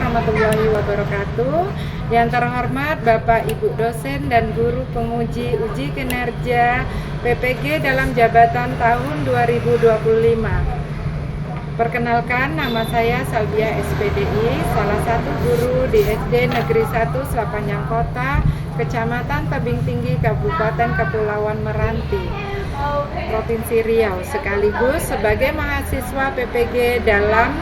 warahmatullahi wabarakatuh. Yang terhormat Bapak Ibu dosen dan guru penguji uji kinerja PPG dalam jabatan tahun 2025. Perkenalkan, nama saya Salbia SPDI, salah satu guru di SD Negeri 1 Selapanyang Kota, Kecamatan Tebing Tinggi, Kabupaten Kepulauan Meranti, Provinsi Riau, sekaligus sebagai mahasiswa PPG dalam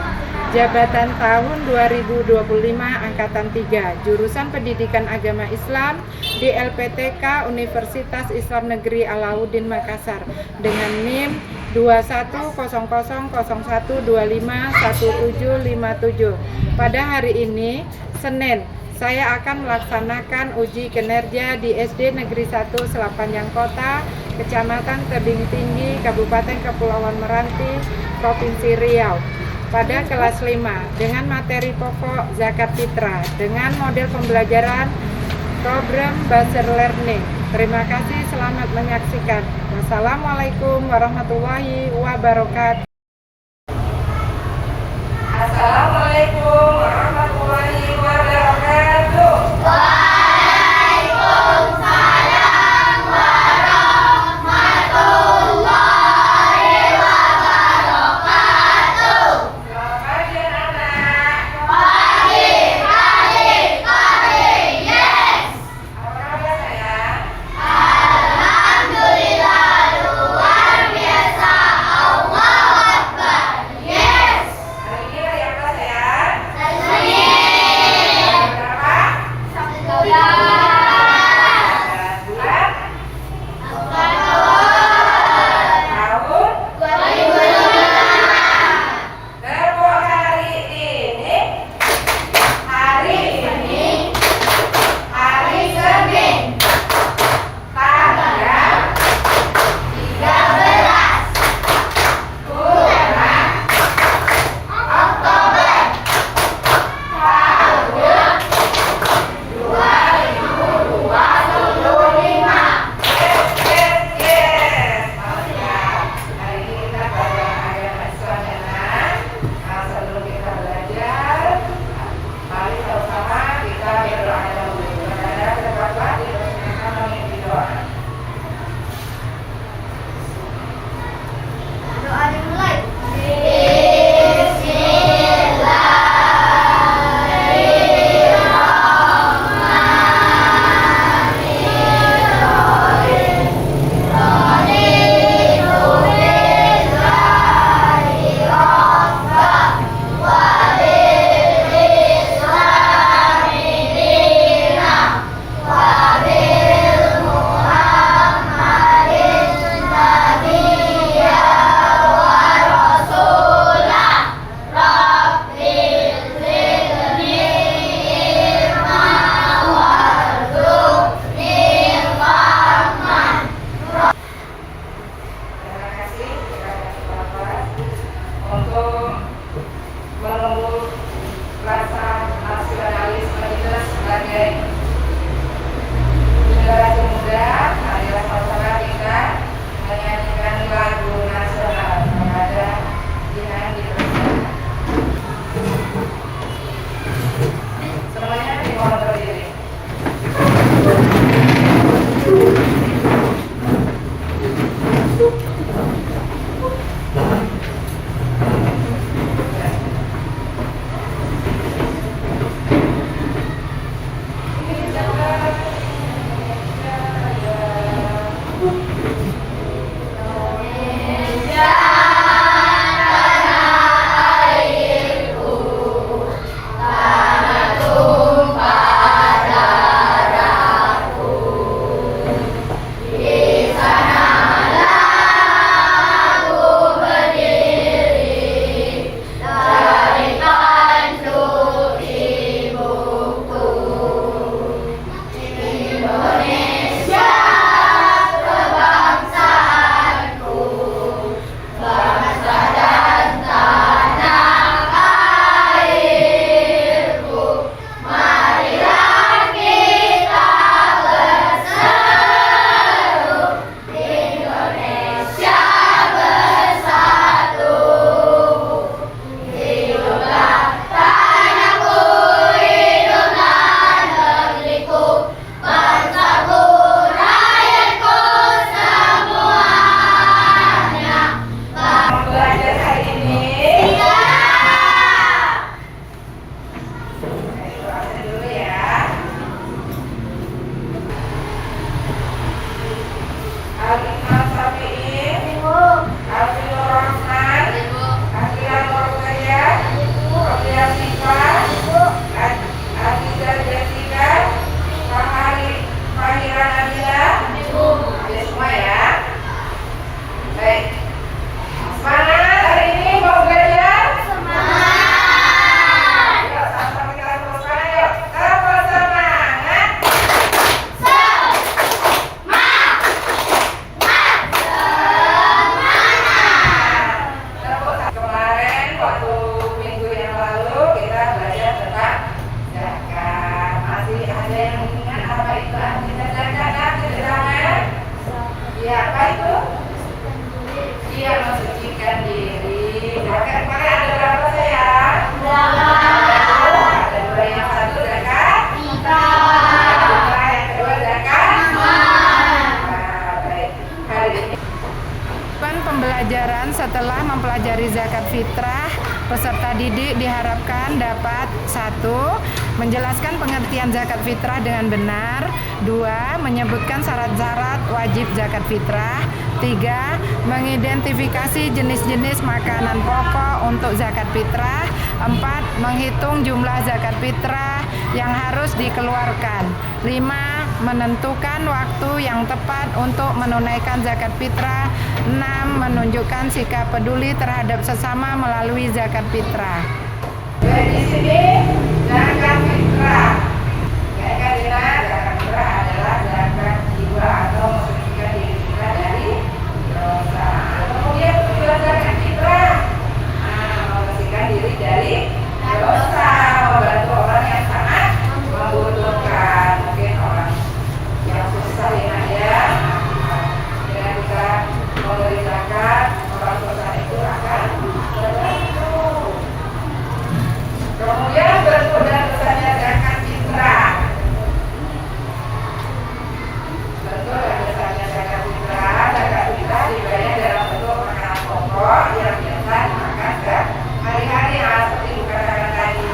jabatan tahun 2025 Angkatan 3, jurusan Pendidikan Agama Islam di LPTK Universitas Islam Negeri Alauddin Makassar dengan NIM 210001251757. Pada hari ini, Senin, saya akan melaksanakan uji kinerja di SD Negeri 1 Selapanyang Kota, Kecamatan Tebing Tinggi, Kabupaten Kepulauan Meranti, Provinsi Riau, pada kelas 5 dengan materi pokok zakat fitrah dengan model pembelajaran program Buzzer Learning. Terima kasih, selamat menyaksikan. Wassalamualaikum warahmatullahi wabarakatuh. Assalamualaikum warahmatullahi wabarakatuh. Waalaikumsalam warahmatullahi wabarakatuh. Selamat pagi anak-anak. Pagi, yes. Apa kabar sayang? Alhamdulillah luar biasa. Allahu Akbar, yes. Hari ini hari apa sayang? pembelajaran setelah mempelajari zakat fitrah, peserta didik diharapkan dapat 1. Menjelaskan pengertian zakat fitrah dengan benar. 2. Menyebutkan syarat-syarat wajib zakat fitrah. 3. Mengidentifikasi jenis-jenis makanan pokok untuk zakat fitrah. 4. Menghitung jumlah zakat fitrah yang harus dikeluarkan. 5. Menentukan waktu yang tepat untuk menunaikan zakat fitrah. 6. Menunjukkan sikap peduli terhadap sesama melalui zakat fitrah. Di sini zakat fitrah. Zakat fitrah adalah zakat jiwa atau membersihkan diri kita dari dosa. Kemudian tujuan zakat fitrah, membersihkan diri dari dosa, membantu orang yang sangat membutuhkan, mungkin orang yang susah ya. Dengan kita memberi zakat, orang susah itu akan terbantu. Kemudian bentuk dan besarnya zakat fitrah. Bentuk dan besarnya zakat fitrah. Zakat fitrah dibayar dalam bentuk makanan pokok yang biasa dimakan sehari-hari, seperti dikatakan tadi,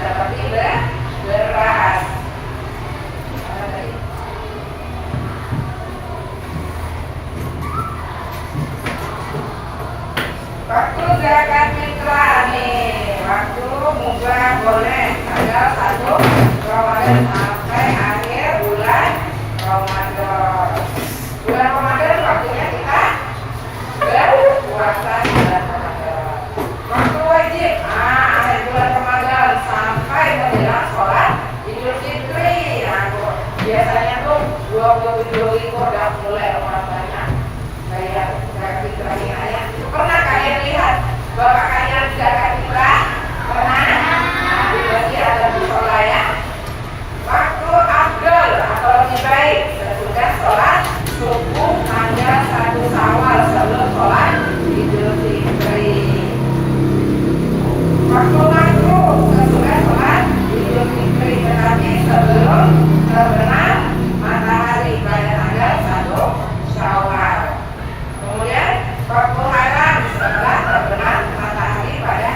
seperti beras. Waktu zakat fitrah nih, waktu mubah boleh tanggal 1 Ramadan sampai akhir bulan Ramadan. Bulan Ramadan waktunya kita berpuasa bulan Ramadan. Waktu wajib, akhir bulan Ramadan sampai menjelang sholat Idul Fitri. Biasanya tuh 27 itu udah mulai orang banyak kayak zakat fitrah ini ya. Pernah kalian lihat bapak kalian zakat fitrah? Pernah? Berarti ada di sholat ya. Waktu afdal atau lebih baik sesudah sholat subuh tanggal 1 Syawal sebelum sholat Idul Fitri. Waktu maghrib sesudah sholat Idul Fitri, tetapi sebelum terbenam matahari pada tanggal 1 Syawal. Kemudian waktu haram setelah terbenam matahari pada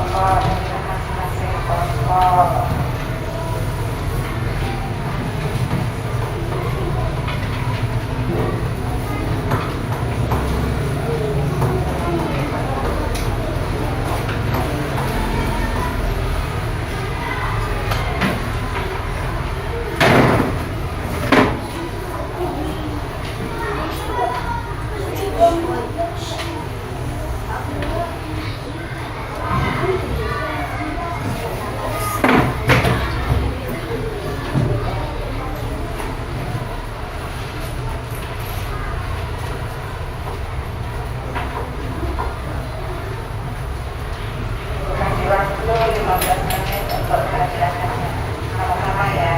kelompok dengan masing-masing kelompok. Waktu 15 menit untuk pelajarannya. Sama-sama ya.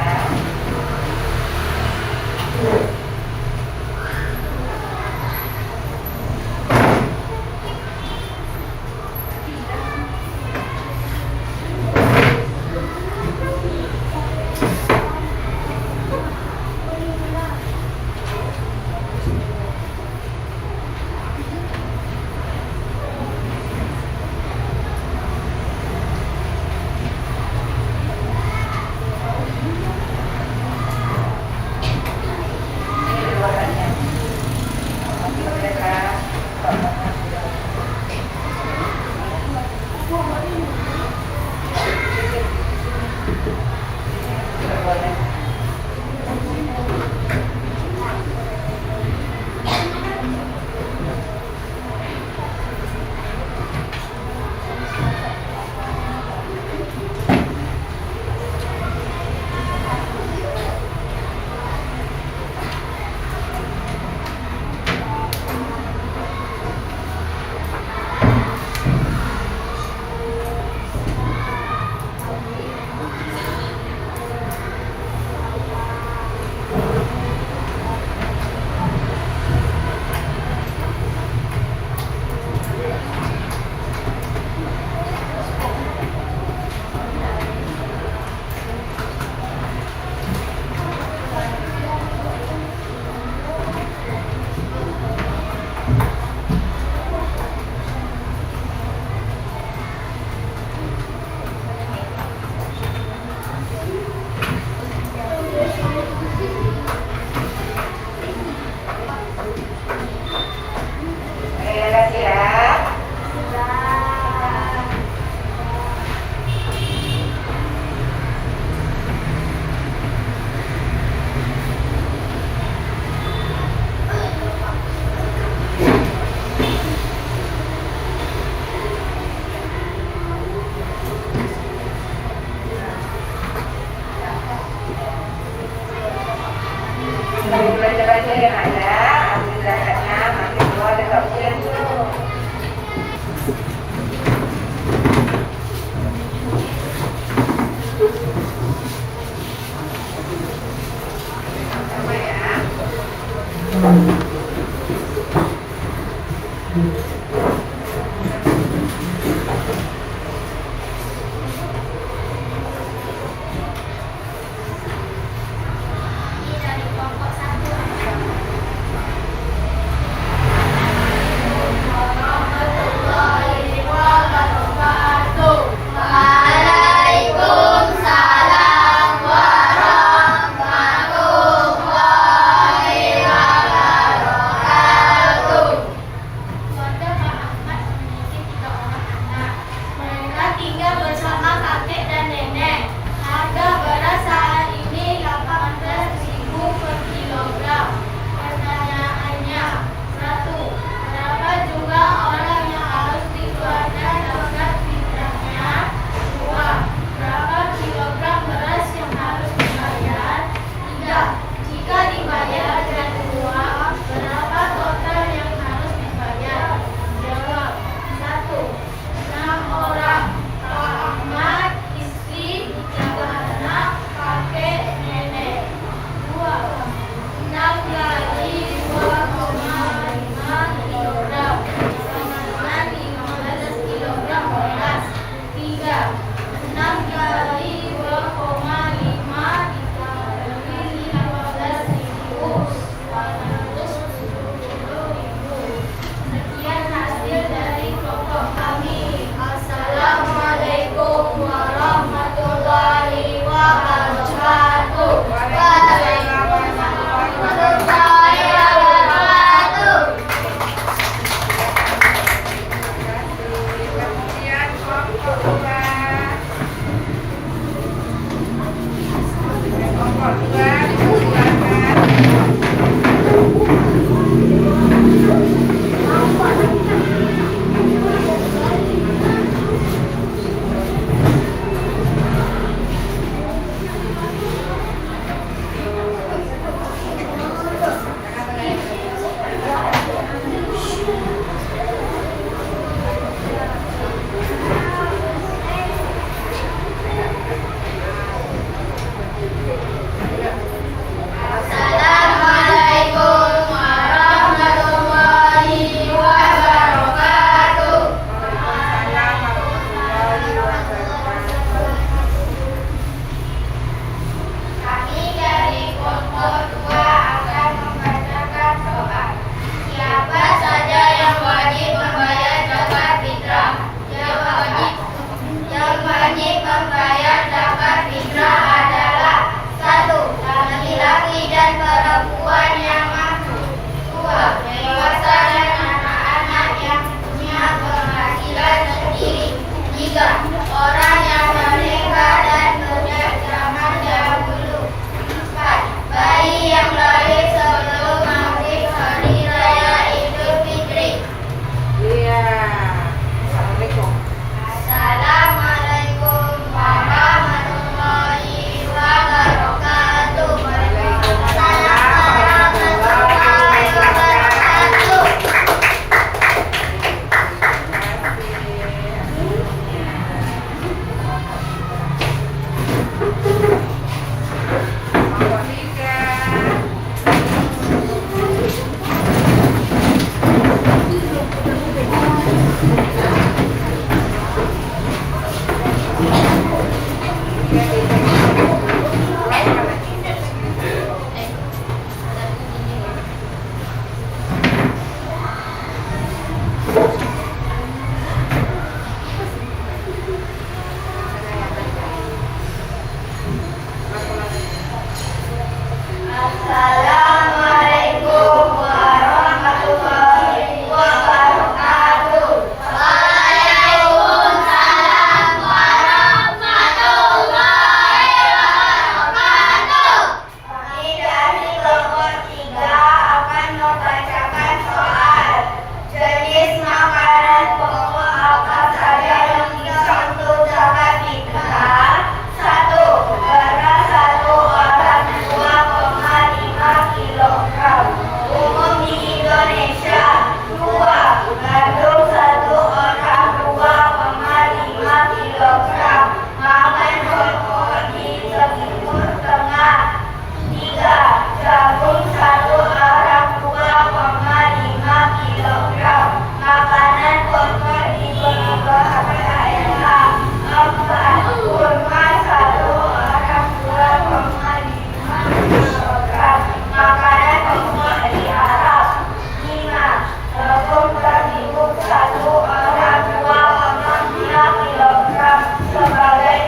Belajar-belajar yang ada, ambil dasarnya, nanti semua ada ujian dulu. Sama ya. Sekian hasil dari kelompok kami. Assalamualaikum. Assalamualaikum warahmatullahi wabarakatuh. Waalaikumsalam warahmatullahi wabarakatuh. Kami dari kelompok 3 akan membacakan soal. Jenis makanan pokok apa saja yang bisa untuk zakat fitrah? 1. Beras 1 orang 2,5 kilogram. Umum di Indonesia. 2. Gandum 1 orang 2,5 kilogram. Makan pokok di Timur Tengah. 3. Jagung 1 orang 2,5 kilogram. Makanan pokok di beberapa daerah. 4. Kurma 1 orang 2,5 kilogram. Makanan pokok di Arab. 5. Tepung terigu 1 orang 2,5 kilogram sebagai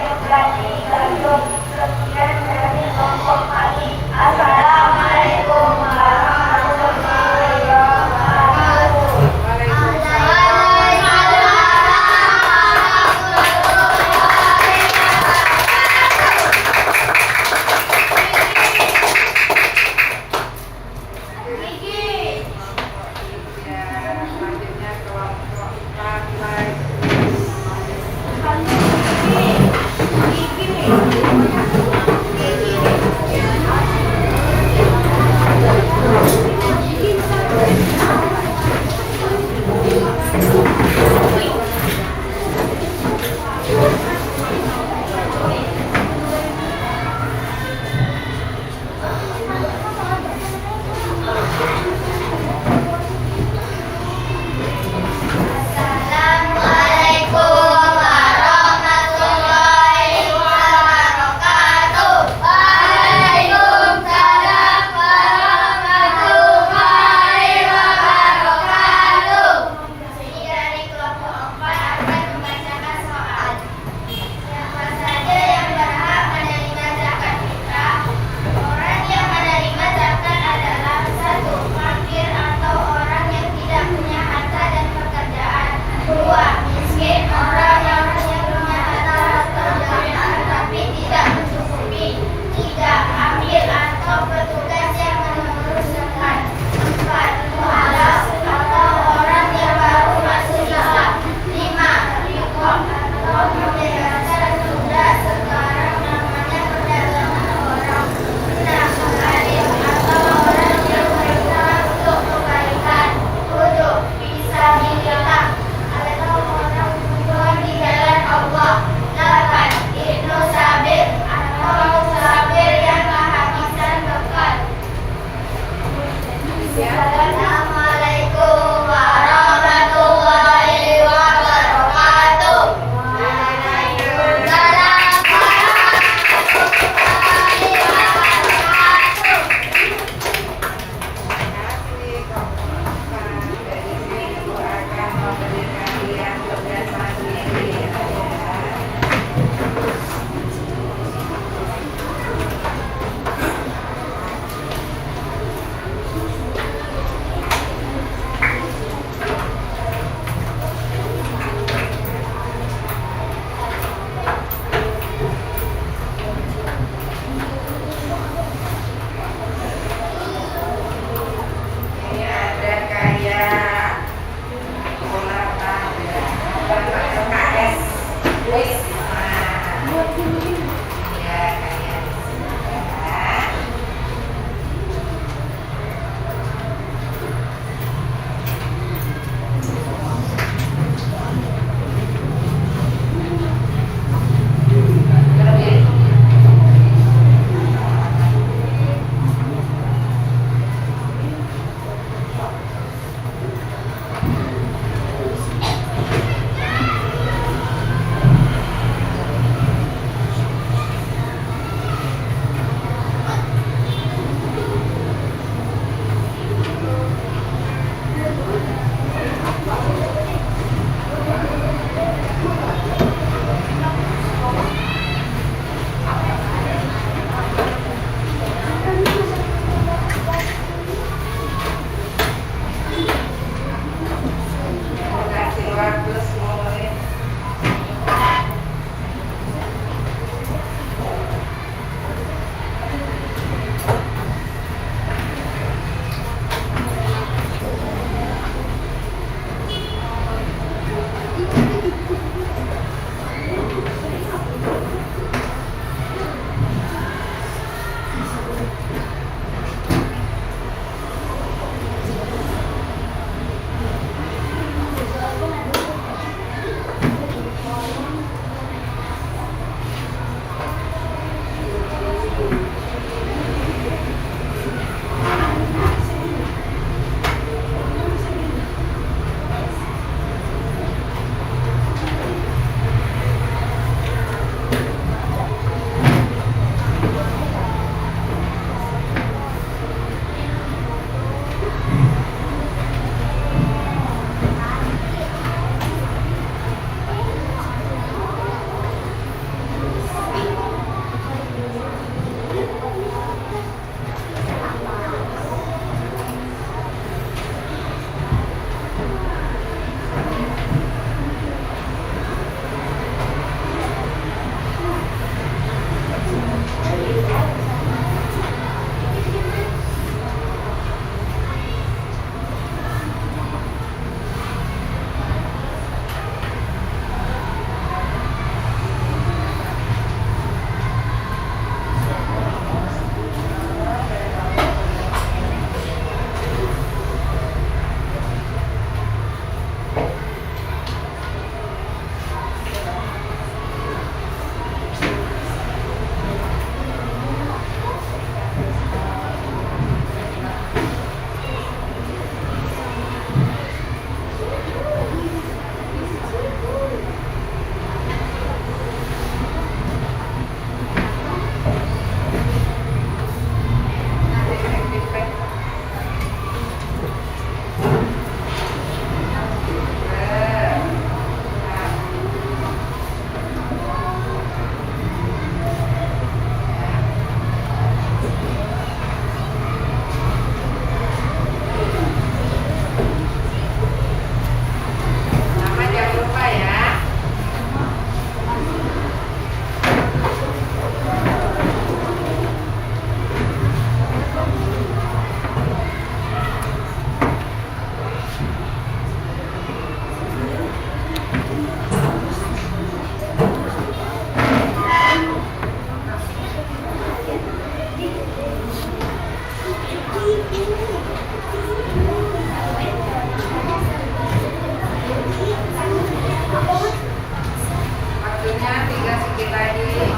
adik-adik.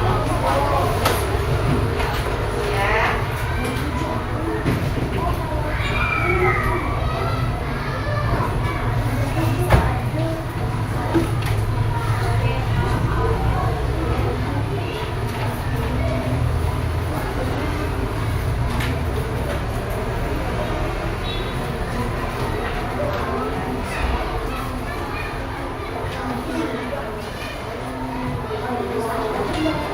Ya.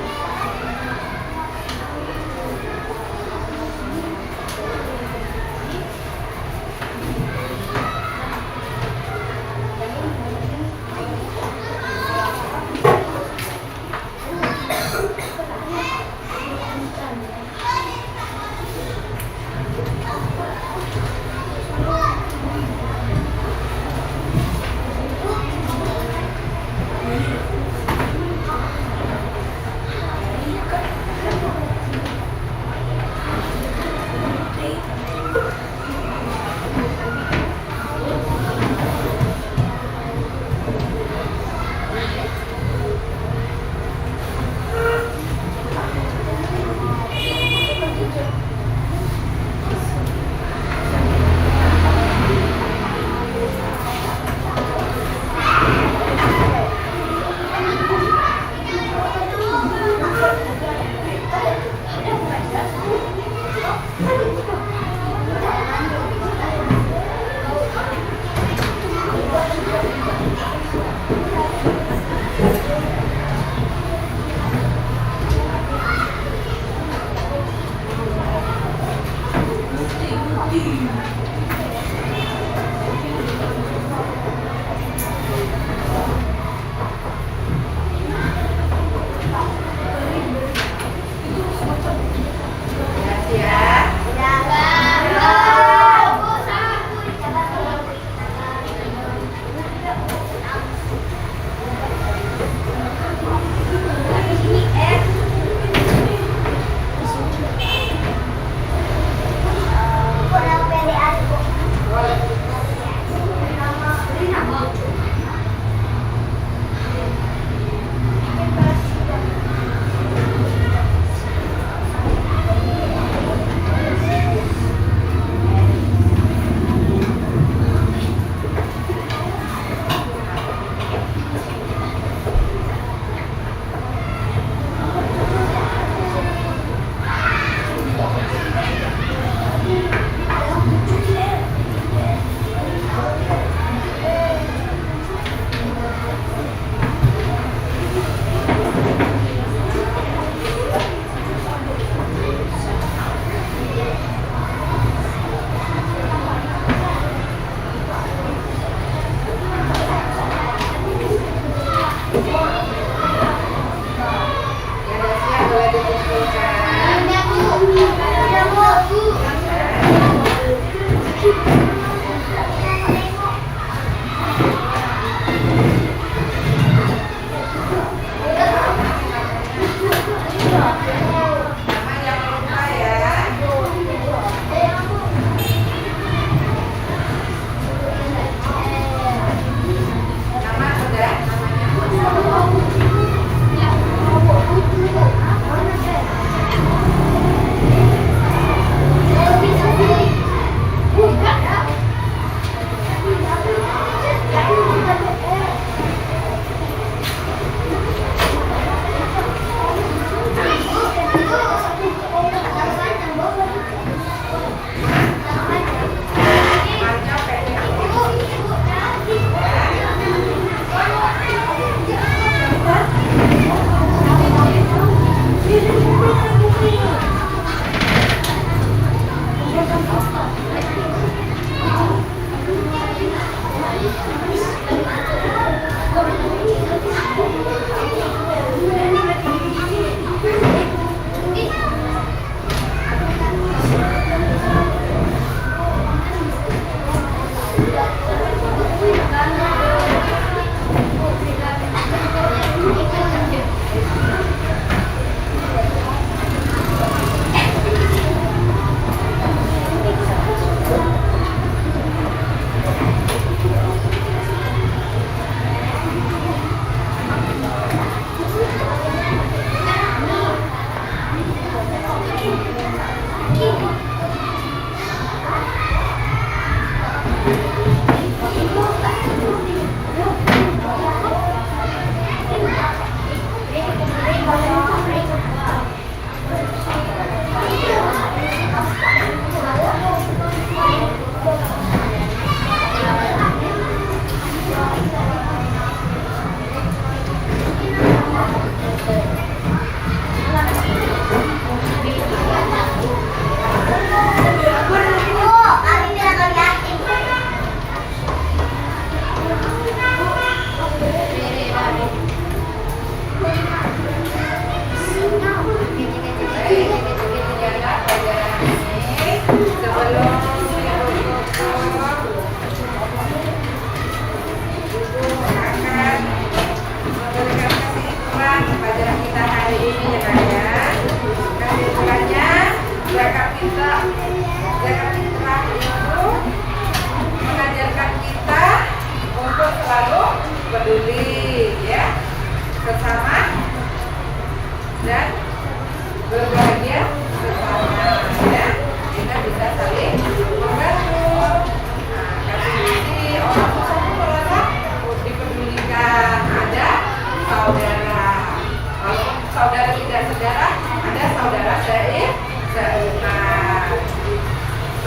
saudara tidak sedarah, ada saudara seiman.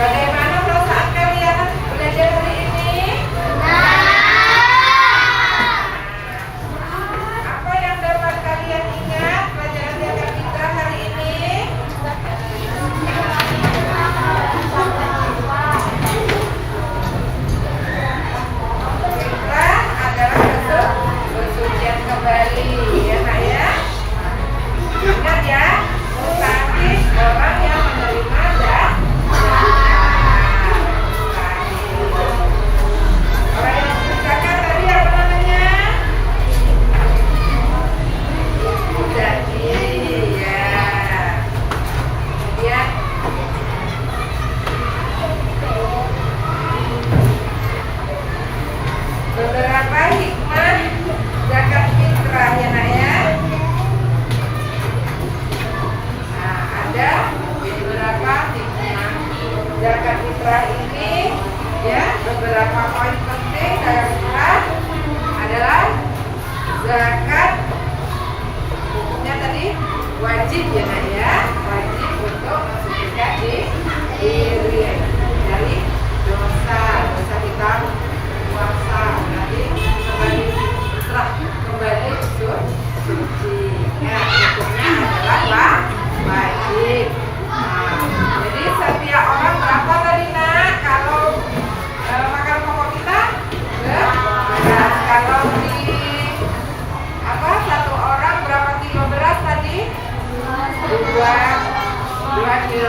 Bagaimana perasaan kalian belajar hari ini? Apa yang dapat kalian ingat pelajaran zakat fitrah hari ini? Fitrah adalah kesucian kembali, ya Nak ya. Ingat ya, mustahil orang yang menerima zakat. Orang yang zakat tadi apa namanya? Jadi ya. Kemudian beberapa hikmah zakat fitrah, ya Nak ya. Nah, ada beberapa hikmah zakat fitrah ini, ya. Beberapa poin penting zakat fitrah adalah zakat hukumnya tadi wajib, ya Nak ya. Wajib untuk mensucikan diri dari dosa kita puasa, nanti kembali fitrah, kembali suci. Ya, hukumnya adalah wajib. Nah, jadi setiap orang berapa tadi Nak? Kalau makan pokok kita beras. Kalau di satu orang berapa kilo beras tadi? 2 kilo